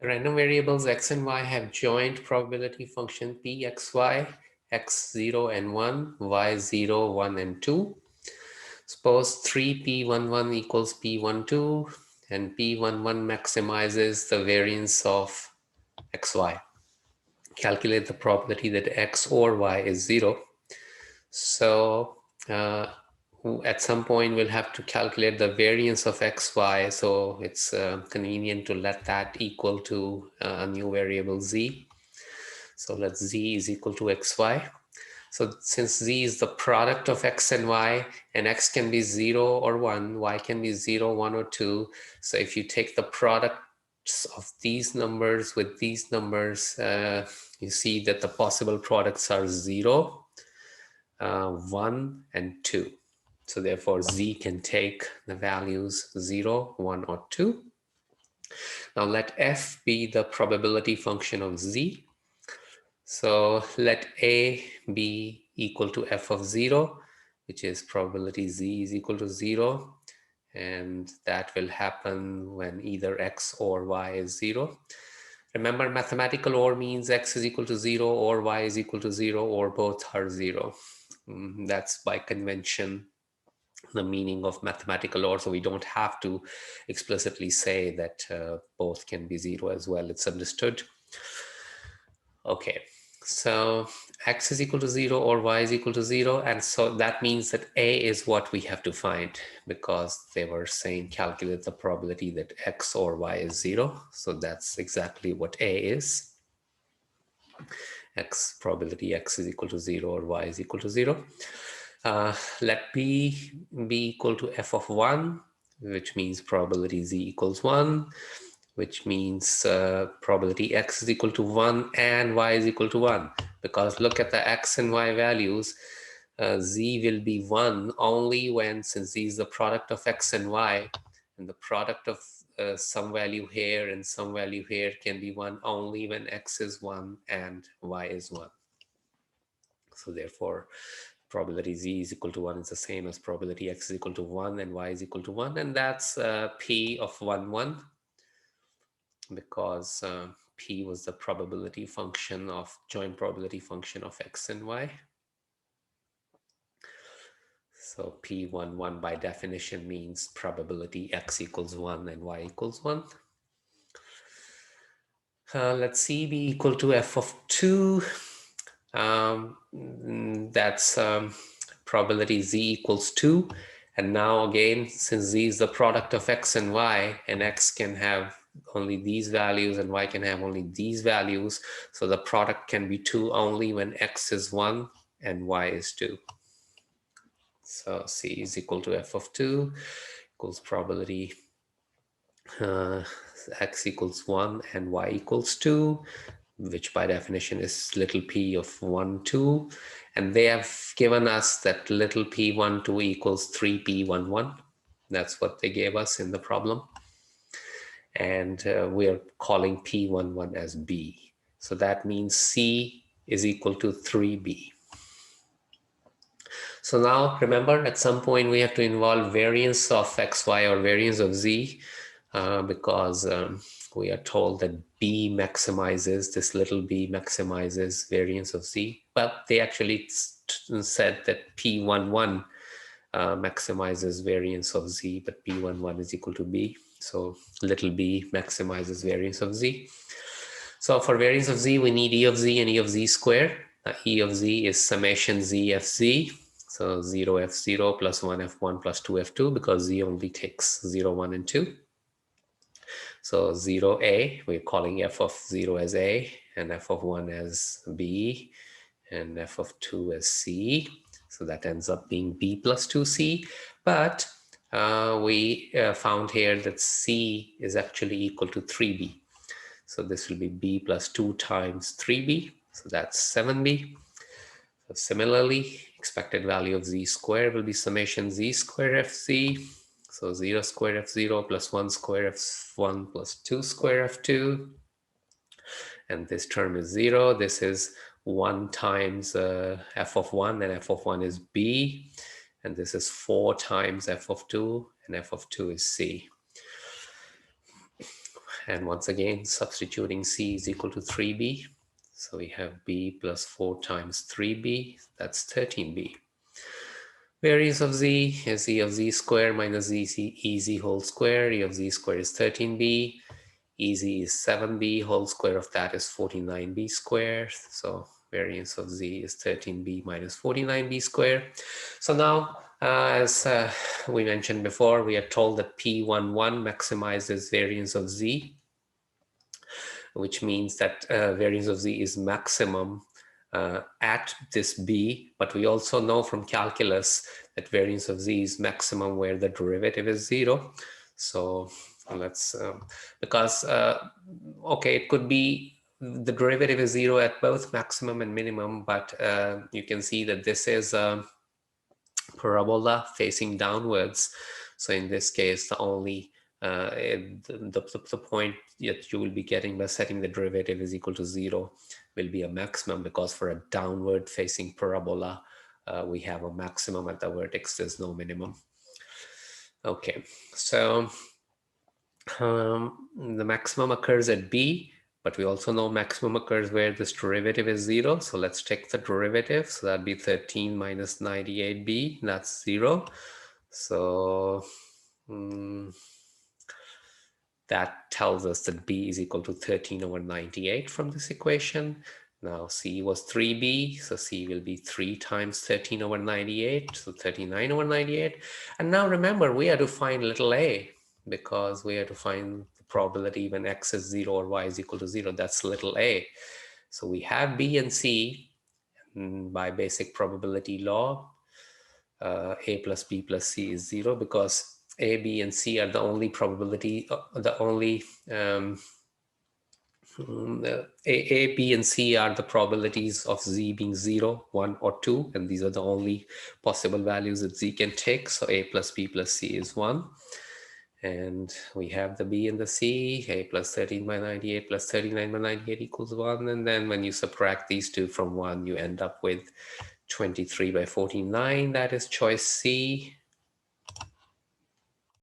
Random variables x and y have joint probability function pxy, x0 and 1, y0, 1 and 2. Suppose 3p11 equals p12 and p11 maximizes the variance of xy. Calculate the probability that x or y is 0. So at some point we'll have to calculate the variance of xy, so it's convenient to let that equal to a new variable z. So let z is equal to xy. So since z is the product of x and y, and x can be 0 or 1, y can be 0, 1 or 2. So if you take the products of these numbers with these numbers, you see that the possible products are 0, 1 and 2. So therefore z can take the values 0, 1 or 2. Now let f be the probability function of z. So let a be equal to f of 0, which is probability z is equal to 0. And that will happen when either x or y is 0. Remember, mathematical OR means x is equal to 0 or y is equal to 0 or both are 0. That's by convention the meaning of mathematical OR. So we don't have to explicitly say that both can be 0 as well. It's understood. Okay, so x is equal to 0 or y is equal to 0. And so that means that a is what we have to find, because they were saying calculate the probability that x or y is 0. So that's exactly what a is. X probability x is equal to 0 or y is equal to 0. Let b be equal to f of 1, which means probability z equals 1, which means probability x is equal to 1 and y is equal to 1. Because look at the x and y values, z will be 1 only when, since z is the product of x and y, and the product of some value here and some value here can be 1 only when x is 1 and y is 1. So therefore, probability z is equal to 1 is the same as probability x is equal to 1 and y is equal to 1. And that's p of 1, 1, because p was the probability function of joint probability function of x and y. So p11 by definition means probability x equals 1 and y equals 1. Let c be equal to f of 2. That's probability z equals 2. And now again, since z is the product of x and y, and x can have only these values and y can have only these values, so the product can be 2 only when x is 1 and y is 2. So c is equal to f of 2 equals probability x equals 1 and y equals 2, which by definition is little p of 1, 2. And they have given us that little p1, 2 equals 3p11. That's what they gave us in the problem. And we're calling p11 as b. So that means c is equal to 3b. So now remember, at some point we have to involve variance of xy or variance of z, because we are told that b maximizes, this little b maximizes variance of z. But they actually said that p11 maximizes variance of z, but p11 is equal to b. So little b maximizes variance of z. So for variance of z, we need e of z and e of z squared. E of z is summation z f z. So 0 f0 plus 1 f1 plus 2 f2, because z only takes 0, 1, and 2. So 0a, we're calling f of 0 as a, and f of 1 as b, and f of 2 as c. So that ends up being b plus 2c. But we found here that c is actually equal to 3b. So this will be b plus 2 times 3b. So that's 7b. So similarly, expected value of z squared will be summation z squared fz. So 0 squared f0 plus 1 squared f1 plus 2 squared f2. And this term is 0. This is 1 times f of 1, and f of 1 is b. And this is 4 times f of 2, and f of 2 is c. And once again, substituting C is equal to 3B. So we have B plus 4 times 3B, that's 13B. Variance of Z is E of Z square minus EZ whole square. E of Z square is 13B. EZ is 7B, whole square of that is 49B squared. So variance of Z is 13B minus 49B squared. So now, as we mentioned before, we are told that P11 maximizes variance of Z, which means that variance of Z is maximum at this B, but we also know from calculus that variance of Z is maximum where the derivative is 0. So let's, because, okay, it could be the derivative is 0 at both maximum and minimum, but you can see that this is a parabola facing downwards. So in this case, the only the point that you will be getting by setting the derivative is equal to 0 will be a maximum, because for a downward facing parabola, we have a maximum at the vertex, there's no minimum. Okay, so the maximum occurs at B, but we also know maximum occurs where this derivative is 0. So let's take the derivative. So that'd be 13 minus 98B, that's 0. So that tells us that B is equal to 13 over 98 from this equation. Now C was 3B, so C will be 3 times 13 over 98, so 39 over 98. And now remember, we have to find little a, because we have to find the probability when x is 0 or y is equal to 0. That's little a. So we have B and C by basic probability law. A plus B plus C is 0, because A, B, and C are the only probability, the only A, B, and C are the probabilities of Z being 0, 1, or 2, and these are the only possible values that Z can take. So A plus B plus C is 1. And we have the B and the C, A plus 13 by 98 plus 39 by 98 equals 1. And then when you subtract these two from 1, you end up with 23 by 49. That is choice C.